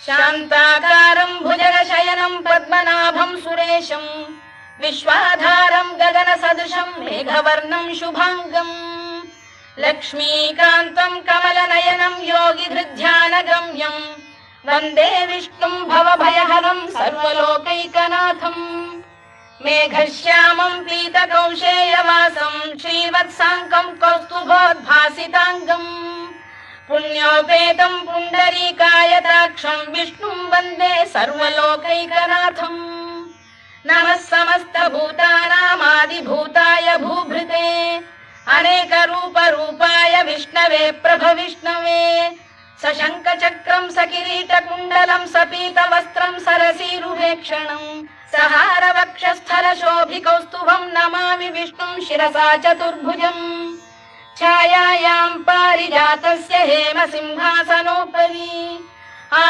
शान्ताकारं भुजगशयनं पद्मनाभं सुरेशं विश्वाधारं गगनसदृशं मेघवर्णं शुभांगम् लक्ष्मीकान्तं कमलनयनं योगिधृध्यानगम्यं वन्दे विष्णुं भवभयहरं सर्वलोकैकनाथम् मेघश्यामं पीतकौशेयवासं श्रीवत्साङ्कं कौस्तुभोद्भासिताङ्गम् पुण्योपेतं पुण्डरीकायताक्षं विष्णुं वन्दे सर्वलोकैकनाथम् नमः समस्तभूतानामादिभूताय भूभृते अनेकरूपरूपाय विष्णवे प्रभविष्णवे सशङ्खचक्रं सकिरीटकुण्डलं सपीतवस्त्रं सरसीरुहेक्षणं सहारवक्षस्थलशोभिकौस्तुभं नमामि विष्णुं शिरसा चतुर्भुजम् छायायां पारिजातस्य हेमसिंहासनोपरि